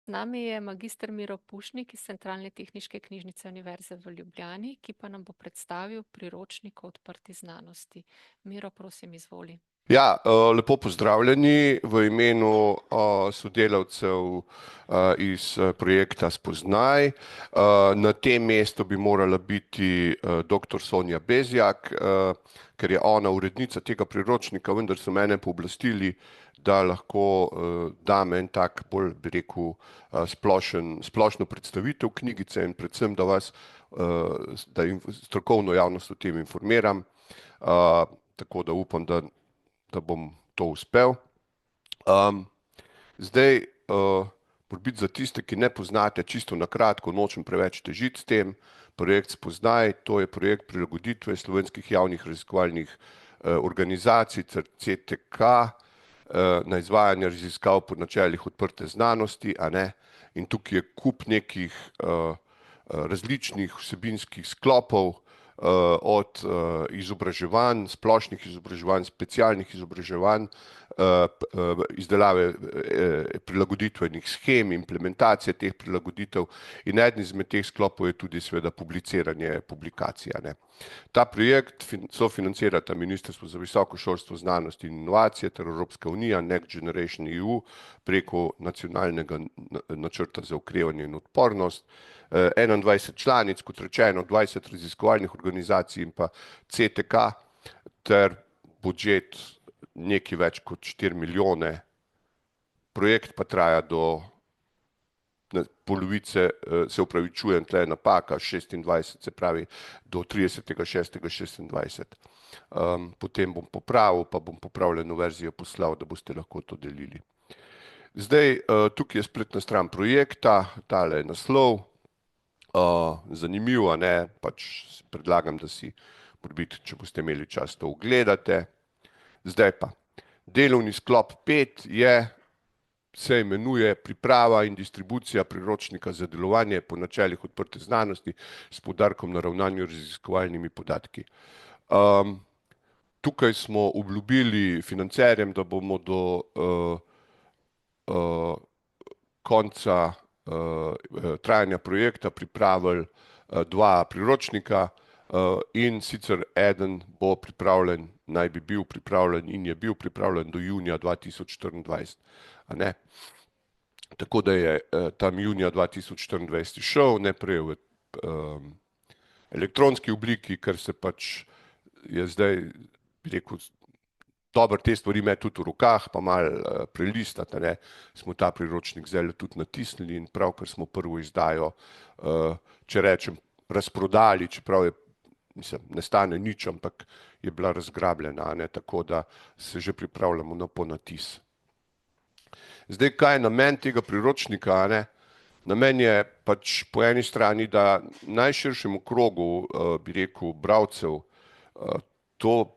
nami je magister Miro Pušnik iz Centralne tehniške knjižnice Univerze v Ljubljani, ki pa nam bo predstavil priročnik o odprti znanosti. Miro, prosim, izvoli. Ja, lepo pozdravljeni v imenu sodelavcev iz projekta Spoznaj. Na tem mestu bi morala biti dr. Sonja Bezjak, ker je ona urednica tega priročnika, vendar so mene pooblastili, da lahko dam en tak bolj, bi rekel, splošno predstavitev knjigice in predvsem, da vas, da strokovno javnost o tem informiram. Tako da upam, da bom to uspel. Zdaj, morebiti za tiste, ki ne poznate, čisto na kratko, nočem preveč težiti s tem, projekt Spoznaj, to je projekt prilagoditve slovenskih javnih raziskovalnih organizacij, CTK, na izvajanje raziskav po načelih odprte znanosti, a ne, in tukaj je kup nekih različnih vsebinskih sklopov, od izobraževanj, splošnih izobraževanj, specialnih izobraževanj, izdelave prilagoditvenih shem, implementacije teh prilagoditev in eden izmed teh sklopov je tudi seveda publiciranje publikacij, a ne. Ta projekt sofinancirata Ministrstvo za visoko šolstvo, znanost in inovacije ter Evropska unija, Next Generation EU, preko nacionalnega načrta za okrevanje in odpornost. 21 članic, kot rečeno, 20 raziskovalnih organizacij in pa CTK ter budžet nekaj več kot 4 milijone. Projekt pa traja do polovice, se opravičujem, tle je napaka, 26, se pravi do 30.6.26. Potem bom popravil, pa bom popravljeno verzijo poslal, da boste lahko to delili. Zdaj, tukaj je spletna stran projekta, tale je naslov. Zanimivo, ne, pač predlagam, da si morebiti, če boste imeli čas, to ogledate. Zdaj pa, delovni sklop 5 se imenuje priprava in distribucija priročnika za delovanje po načelih odprte znanosti s poudarkom na ravnanju raziskovalnimi podatki. Tukaj smo obljubili financerjem, da bomo do konca trajanja projekta pripravili 2 priročnika in sicer eden bo pripravljen, naj bi bil pripravljen in je bil pripravljen do junija 2024, a ne. Tako da je tam junija 2024 šel, najprej v elektronski obliki, ker se pač je zdaj, bi rekel, dobro te stvari imeti tudi v rokah, pa malo prelistati, a ne, smo ta priročnik zdaj tudi natisnili in pravkar smo prvo izdajo, če rečem, razprodali, čeprav je, mislim, ne stane nič, ampak je bila razgrabljena, a ne, tako da se že pripravljamo na ponatis. Zdaj, kaj je namen tega priročnika, a ne? Namen je pač po eni strani, da najširšemu krogu, bi rekel, bralcev, to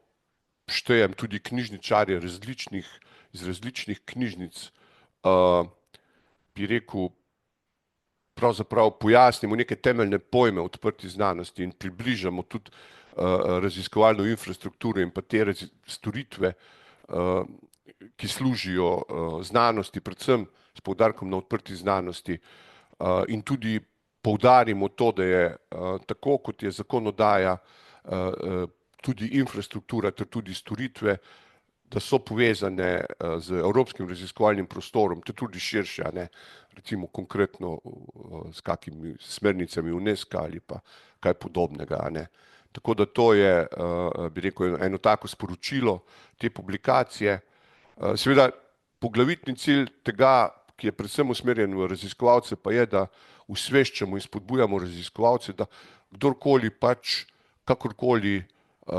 štejem tudi knjižničarje iz različnih knjižnic, bi rekel, pravzaprav pojasnimo neke temeljne pojme odprti znanosti in približamo tudi raziskovalno infrastrukturo in pa te storitve, ki služijo znanosti, predvsem s poudarkom na odprti znanosti, in tudi poudarimo to, da je tako, kot je zakonodaja, tudi infrastruktura ter tudi storitve, da so povezane z evropskim raziskovalnim prostorom, ter tudi širše, a ne, recimo konkretno s kakimi smernicami UNESCO ali pa kaj podobnega, a ne. Tako da to je, bi rekel, eno tako sporočilo te publikacije. Seveda, poglavitni cilj tega, ki je predvsem usmerjen v raziskovalce, pa je, da osveščamo in spodbujamo raziskovalce, da kdorkoli pač, kakorkoli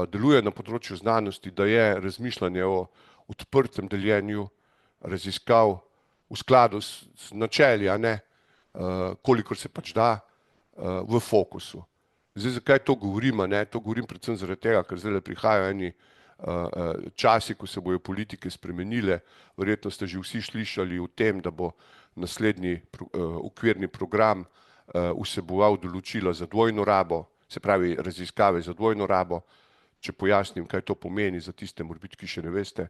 deluje na področju znanosti, da je razmišljanje o odprtem deljenju raziskav v skladu s načeli, a ne, kolikor se pač da, v fokusu. Zdaj, zakaj to govorim, a ne? To govorim predvsem zaradi tega, ker zdaj prihajajo eni časi, ko se bojo politike spremenile. Verjetno ste že vsi slišali o tem, da bo naslednji okvirni program vseboval določila za dvojno rabo, se pravi raziskave za dvojno rabo. Če pojasnim, kaj to pomeni za tiste morebiti, ki še ne veste.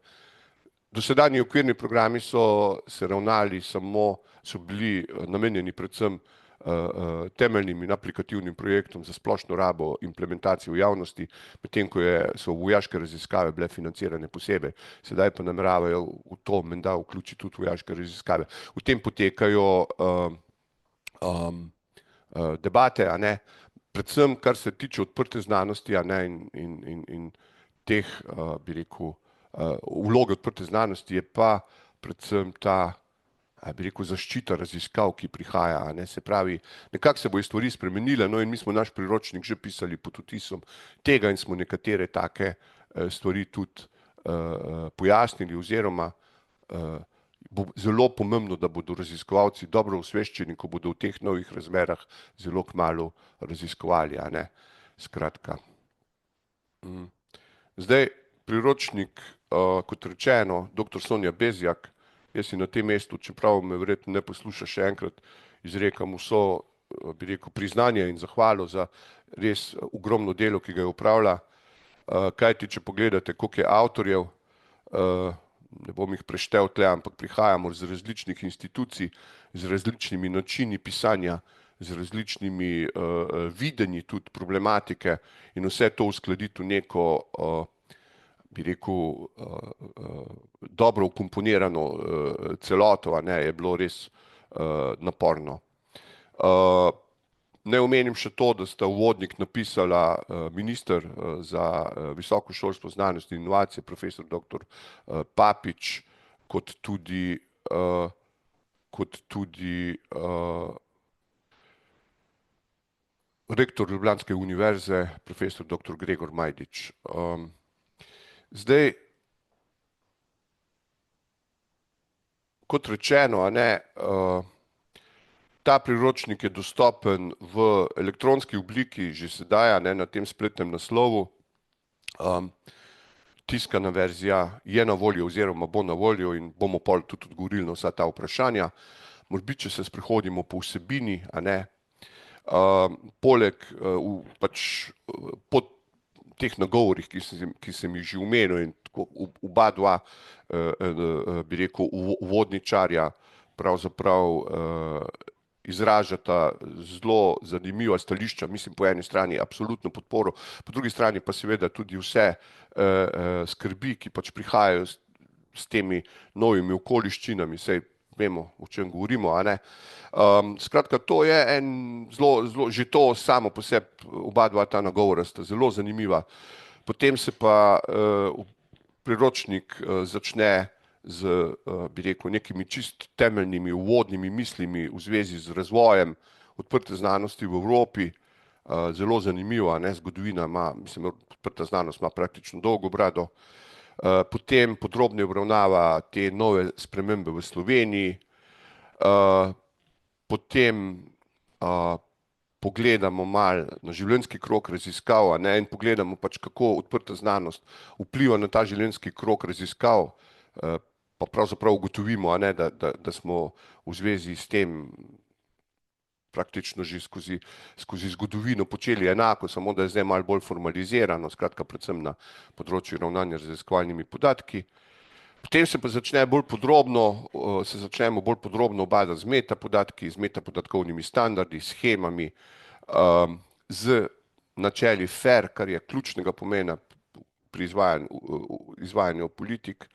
Dosedanji okvirni programi so se ravnali samo so bili namenjeni predvsem temeljnim in aplikativnim projektom za splošno rabo implementacije v javnosti, medtem ko so vojaške raziskave bile financirane posebej. Sedaj pa nameravajo v to menda vključiti tudi vojaške raziskave. V tem potekajo debate, a ne, predvsem kar se tiče odprte znanosti, a ne, in teh, bi rekel, vloge odprte znanosti je pa predvsem ta, bi rekel, zaščita raziskav, ki prihaja, a ne, se pravi, nekako se bojo stvari spremenile, no in mi smo naš priročnik že pisali pod vtisom tega in smo nekatere take stvari tudi pojasnili oziroma bo zelo pomembno, da bodo raziskovalci dobro osveščeni, ko bodo v teh novih razmerah zelo kmalu raziskovali, a ne, skratka. Zdaj, priročnik, kot rečeno, dr. Sonja Bezjak, jaz si na tem mestu, čeprav me verjetno ne posluša, še enkrat izrekam vso, bi rekel, priznanje in zahvalo za res ogromno delo, ki ga je opravila. Kajti, če pogledate, koliko je avtorjev, ne bom jih preštel tle, ampak prihajamo z različnih institucij, z različnimi načini pisanja, z različnimi videnji tudi problematike in vse to uskladiti v neko, bi rekel, dobro ukomponirano celoto, a ne, je bilo res naporno. Ne omenim še to, da sta uvodnik napisala minister za visoko šolstvo, znanost in inovacije, profesor dr. Papič, kot tudi rektor Ljubljanske univerze, profesor dr. Gregor Majdič. Zdaj, kot rečeno, a ne, ta priročnik je dostopen v elektronski obliki že sedaj, ne, na tem spletnem naslovu. Tiskana verzija je na voljo oziroma bo na voljo in bomo pol tudi odgovorili na vsa ta vprašanja. Morebiti, če se sprehodimo po vsebini, a ne, poleg pač po teh nagovorih, ki sem jih že omenil in tako oba dva, bi rekel, uvodničarja pravzaprav izražata zelo zanimiva stališča, mislim po eni strani absolutno podporo, po drugi strani pa seveda tudi vse skrbi, ki pač prihajajo s temi novimi okoliščinami, saj vemo, o čem govorimo, a ne. Skratka, to je zelo, že to samo po sebi, oba dva ta nagovora sta zelo zanimiva. Potem se pa priročnik začne z, bi rekel, nekimi čist temeljnimi uvodnimi mislimi v zvezi z razvojem odprte znanosti v Evropi. Zelo zanimivo, ne, zgodovina ima, mislim, odprta znanost ima praktično dolgo brado. Potem podrobno obravnava te nove spremembe v Sloveniji. Potem pogledamo malo na življenjski krog raziskav, ne, in pogledamo pač, kako odprta znanost vpliva na ta življenjski krog raziskav, pa pravzaprav ugotovimo, a ne, da smo v zvezi s tem praktično že skozi zgodovino počeli enako, samo da je zdaj malo bolj formalizirano, skratka predvsem na področju ravnanja z raziskovalnimi podatki. Potem se pa začnemo bolj podrobno ubadati z metapodatki, z metapodatkovnimi standardi, shemami, z načeli FAIR, kar je ključnega pomena pri izvajanju politik.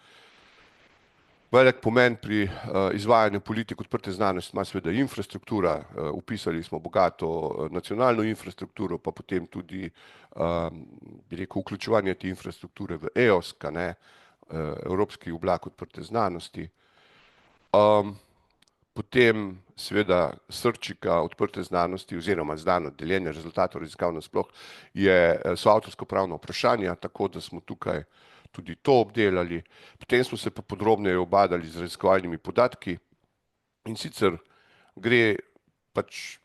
Velik pomen pri izvajanju politik odprte znanosti ima seveda infrastruktura, vpisali smo bogato nacionalno infrastrukturo, pa potem tudi, bi rekel, vključevanje te infrastrukture v EOSK, ne, Evropski oblak odprte znanosti. Potem seveda srčika odprte znanosti oziroma znano deljenje rezultatov raziskav nasploh so avtorsko pravna vprašanja, tako da smo tukaj tudi to obdelali. Potem smo se pa podrobneje ubadali z raziskovalnimi podatki in sicer gre pač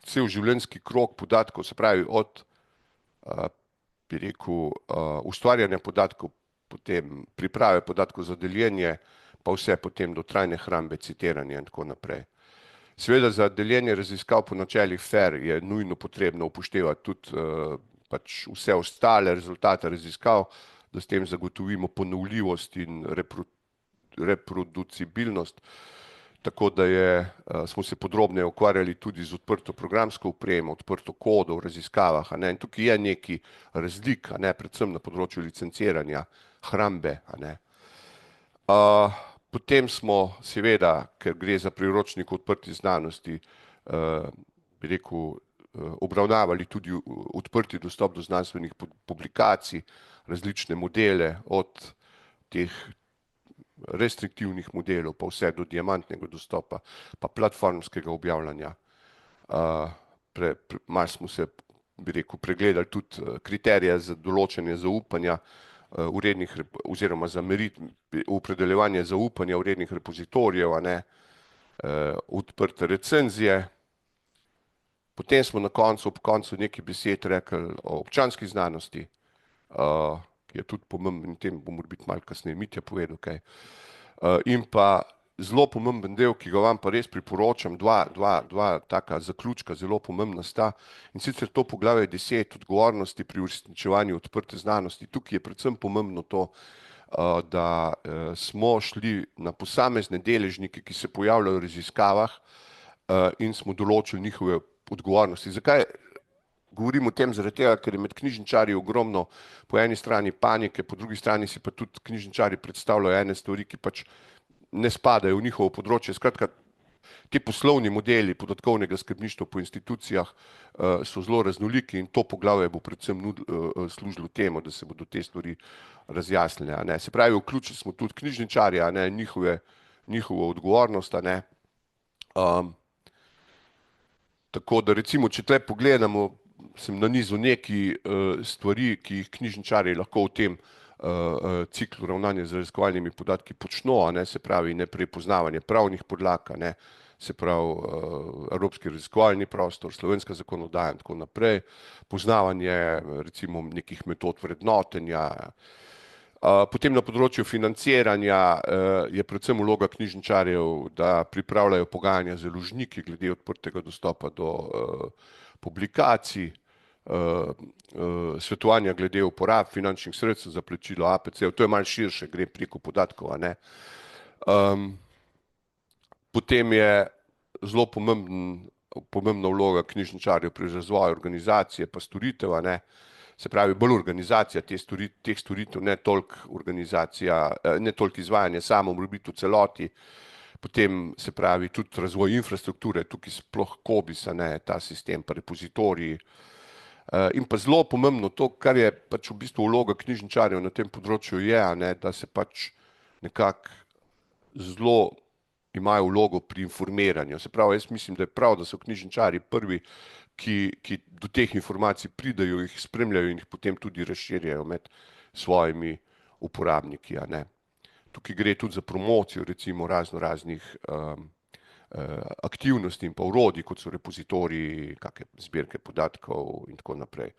cel življenjski krog podatkov, se pravi od, bi rekel, ustvarjanja podatkov, potem priprave podatkov za deljenje, pa vse potem do trajne hrambe, citiranja in tako naprej. Seveda za deljenje raziskav po načelih FAIR je nujno potrebno upoštevati tudi pač vse ostale rezultate raziskav, da s tem zagotovimo ponovljivost in reproducibilnost tako da smo se podrobneje ukvarjali tudi z odprto programsko opremo, odprto kodo v raziskavah, in tukaj je neki razlik, predvsem na področju licenciranja, hrambe. Potem smo seveda, ker gre za priročnik odprti znanosti, bi rekel, obravnavali tudi odprti dostop do znanstvenih publikacij, različne modele od teh restriktivnih modelov, pa vse do diamantnega dostopa, pa platformskega objavljanja. Malo smo se, bi rekel, pregledali tudi kriterije za določanje zaupanja oziroma za opredeljevanje zaupanja vrednih repozitorijev, odprte recenzije. Potem smo na koncu, ob koncu nekaj besed rekli o občanski znanosti, ki je tudi pomemben, tem bo morbiti malo kasneje Mitja povedal, kaj. In pa zelo pomemben del, ki ga vam pa res priporočam, dva taka zaključka, zelo pomembna sta, in sicer to poglavje 10, odgovornosti pri uresničevanju odprte znanosti. Tukaj je predvsem pomembno to, da smo šli na posamezne deležnike, ki se pojavljajo v raziskavah, in smo določili njihove odgovornosti. Zakaj govorim o tem? Zaradi tega, ker je med knjižničarji ogromno po eni strani panike, po drugi strani si pa tudi knjižničarji predstavljajo ene stvari, ki pač ne spadajo v njihovo področje. Skratka, ti poslovni modeli podatkovnega skrbništva po institucijah so zelo raznoliki in to poglavje bo predvsem služilo temu, da se bodo te stvari razjasnile. Se pravi, vključili smo tudi knjižničarje, njihovo odgovornost. Tako da recimo, če tle pogledamo, sem nanizal nekaj stvari, ki jih knjižničarji lahko v tem ciklu ravnanja z raziskovalnimi podatki počno, se pravi neprepoznavanje pravnih podlag, se pravi evropski raziskovalni prostor, slovenska zakonodaja in tako naprej, poznavanje recimo nekih metod vrednotenja. Potem na področju financiranja je predvsem vloga knjižničarjev, da pripravljajo pogajanja z založniki glede odprtega dostopa do publikacij, svetovanja glede uporab finančnih sredstev za plačilo APC-ev, to je malo širše, gre preko podatkov. Potem je zelo pomembna vloga knjižničarjev pri razvoju organizacije pa storitev, se pravi bolj organizacija teh storitev, ne toliko izvajanje samo, morebiti v celoti. Potem se pravi tudi razvoj infrastrukture, tukaj sploh COBISS, ta sistem pa repozitoriji. In pa zelo pomembno to, kar je pač v bistvu vloga knjižničarjev na tem področju je, da se pač nekako zelo imajo vlogo pri informiranju. Se pravi, jaz mislim, da je prav, da so knjižničarji prvi, ki do teh informacij pridejo, jih spremljajo in jih potem tudi razširjajo med svojimi uporabniki. Tukaj gre tudi za promocijo recimo raznih aktivnosti in pa orodij, kot so repozitoriji, kakšne zbirke podatkov in tako naprej.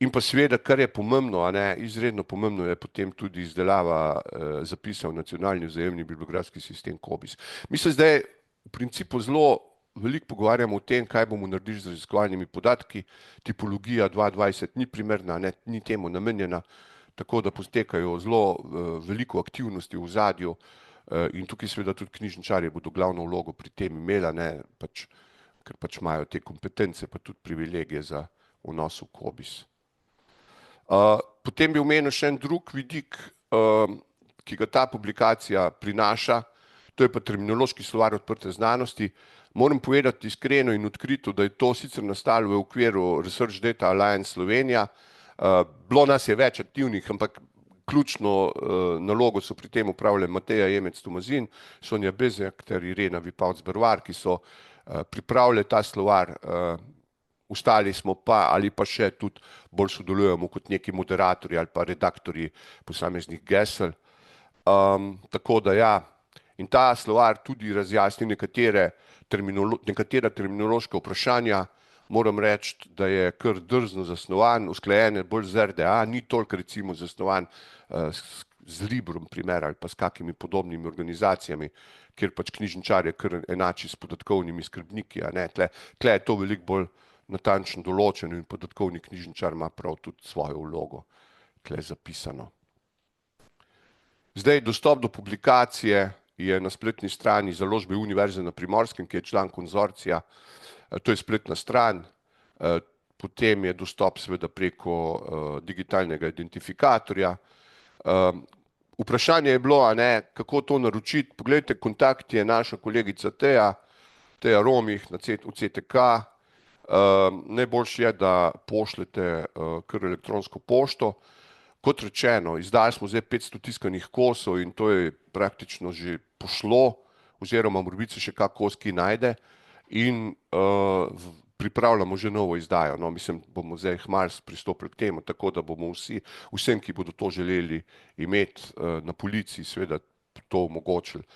In pa seveda, kar je pomembno, izredno pomembno je potem tudi izdelava zapisa v nacionalni vzajemni bibliografski sistem COBISS. Mi se zdaj v principu zelo veliko pogovarjamo o tem, kaj bomo naredili z raziskovalnimi podatki. Tipologija 2020 ni primerna, ni temu namenjena, tako da potekajo zelo veliko aktivnosti v ozadju in tukaj seveda tudi knjižničarji bodo glavno vlogo pri tem imeli, ker pač imajo te kompetence pa tudi privilegije za vnos v COBISS. Potem bi omenil še en drug vidik, ki ga ta publikacija prinaša, to je pa terminološki slovar odprte znanosti. Moram povedati iskreno in odkrito, da je to sicer nastalo v okviru Research Data Alliance Slovenija. Bilo nas je več aktivnih, ampak ključno nalogo so pri tem upravljali Mateja Jemec-Tomazin, Sonja Bezjak ter Irena Vipavc-Bervar, ki so pripravljali ta slovar. Ostali smo pa ali pa še tudi bolj sodelujemo kot neki moderatorji ali pa redaktorji posameznih gesel. Tako da ja, in ta slovar tudi razjasni nekatera terminološka vprašanja. Moram reči, da je kar drzno zasnovan, usklajen bolj z RDA, ni toliko recimo zasnovan z Librom primer ali pa s kakimi podobnimi organizacijami, kjer pač knjižničarje kar enači s podatkovnimi skrbniki. Tle je to veliko bolj natančno določeno in podatkovni knjižničar ima prav tudi svojo vlogo tle zapisano. Zdaj, dostop do publikacije je na spletni strani Založbe Univerze na Primorskem, ki je član konzorcija. To je spletna stran. Potem je dostop seveda preko digitalnega identifikatorja. Vprašanje je bilo, kako to naročiti. Poglejte, kontakt je naša kolegica Teja Romih v CTK. Najboljše je, da pošljete kar elektronsko pošto. Kot rečeno, izdali smo zdaj 500 tiskanih kosov in to je praktično že pošlo, oziroma morebiti se še kak kos ki najde in pripravljamo že novo izdajo. No, mislim, bomo zdaj hmalo pristopili k temu, tako da bomo vsem, ki bodo to želeli imeti na polici, seveda to omogočili.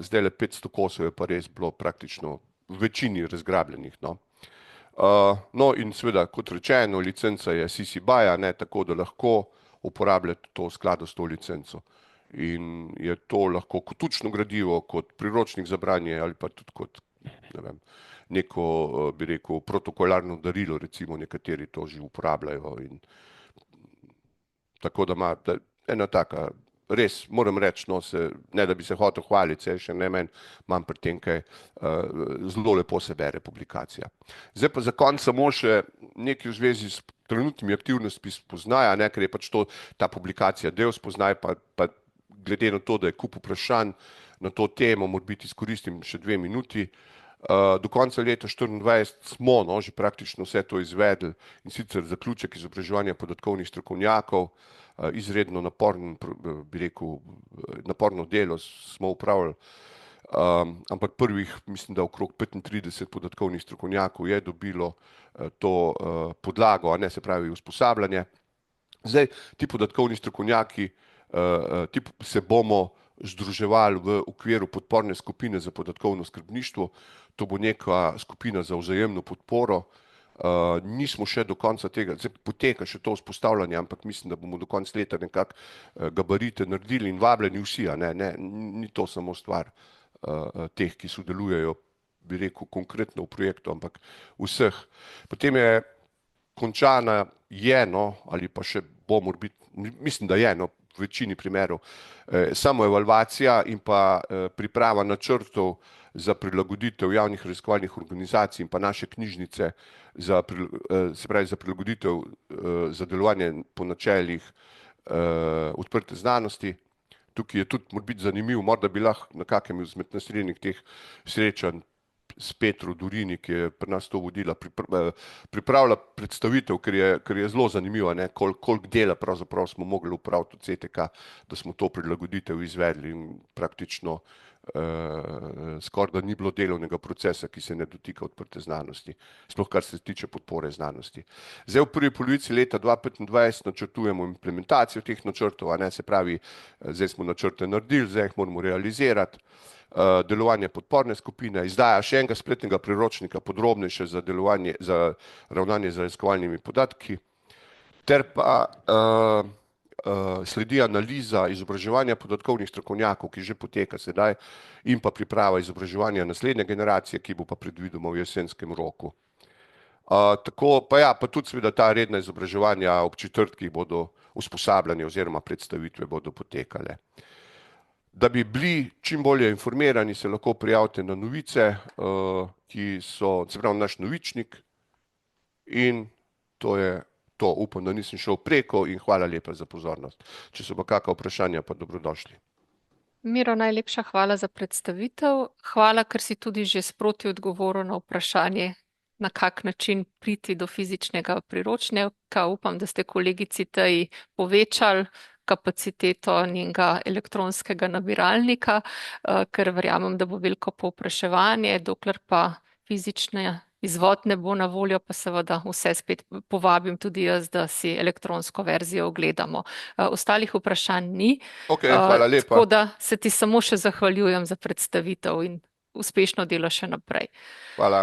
Zdajle 500 kosov je pa res bilo praktično v večini razgrabljenih. No in seveda, kot rečeno, licenca je CC BY, tako da lahko uporabljate to v skladu s to licenco. In je to lahko kot učno gradivo, kot priročnik za branje ali pa tudi kot, ne vem, neko, bi rekel, protokolarno darilo, recimo nekateri to že uporabljajo. In tako da ima ena taka, res moram reči, no, ne da bi se hotel hvaliti, še ne meni, imam pri tem kaj, zelo lepo se bere publikacija. Zdaj pa za konec samo še nekaj v zvezi s trenutnimi aktivnostmi Spoznaja, ker je pač ta publikacija del Spoznaj, pa glede na to, da je kup vprašanj na to temo, morebiti izkoristim še 2 minuti. Do konca leta 2024 smo že praktično vse to izvedli, in sicer zaključek izobraževanja podatkovnih strokovnjakov, izredno bi rekel, naporno delo smo upravili, ampak prvih, mislim, da okrog 35 podatkovnih strokovnjakov je dobilo to podlago, se pravi usposabljanje. Zdaj, ti podatkovni strokovnjaki, se bomo združevali v okviru podporne skupine za podatkovno skrbništvo. To bo neka skupina za vzajemno podporo. Nismo še do konca tega, zdaj poteka še to vzpostavljanje, ampak mislim, da bomo do konca leta nekako gabarite naredili in vabljeni vsi, ni to samo stvar teh, ki sodelujejo, bi rekel, konkretno v projektu, ampak vseh. Potem je končana ali pa še bo morbiti, mislim, da v večini primerov, samo evalvacija in pa priprava načrtov za prilagoditev javnih raziskovalnih organizacij in pa naše knjižnice, se pravi za prilagoditev za delovanje po načelih odprte znanosti. Tukaj je tudi morbiti zanimiv, morda bi lahko na kakem izmed naslednjih teh srečanj s Petro Durini, ki je pri nas to vodila, pripravila predstavitev, ker je zelo zanimivo, koliko dela pravzaprav smo mogli upraviti v CTK, da smo to prilagoditev izvedli in praktično skoraj da ni bilo delovnega procesa, ki se ne dotika odprte znanosti, sploh kar se tiče podpore znanosti. Zdaj v prvi polovici leta 2025 načrtujemo implementacijo teh načrtov, se pravi, zdaj smo načrte naredili, zdaj jih moramo realizirati. Delovanje podporne skupine, izdaja še enega spletnega priročnika, podrobnejše za ravnanje z raziskovalnimi podatki, ter pa sledi analiza izobraževanja podatkovnih strokovnjakov, ki že poteka sedaj, in pa priprava izobraževanja naslednje generacije, ki bo pa predvidoma v jesenskem roku. Tako pa tudi seveda ta redna izobraževanja ob četrtkih bodo usposabljanje oziroma predstavitve bodo potekale. Da bi bili čim bolje informirani, se lahko prijavite na novice, ki so, se pravi, naš novičnik, in to je to. Upam, da nisem šel preko, in hvala lepa za pozornost. Če so pa kakšna vprašanja, pa dobrodošli. Miro, najlepša hvala za predstavitev. Hvala, ker si tudi že sproti odgovoril na vprašanje, na kak način priti do fizičnega priročnika. Upam, da ste kolegici Teji povečali kapaciteto njenega elektronskega nabiralnika, ker verjamem, da bo veliko povpraševanje, dokler pa fizične izvod ne bo na voljo, pa seveda vse spet povabim tudi jaz, da si elektronsko verzijo ogledamo. Ostalih vprašanj ni. Hvala lepa. Tako da se ti samo še zahvaljujem za predstavitev in uspešno delo še naprej. Hvala.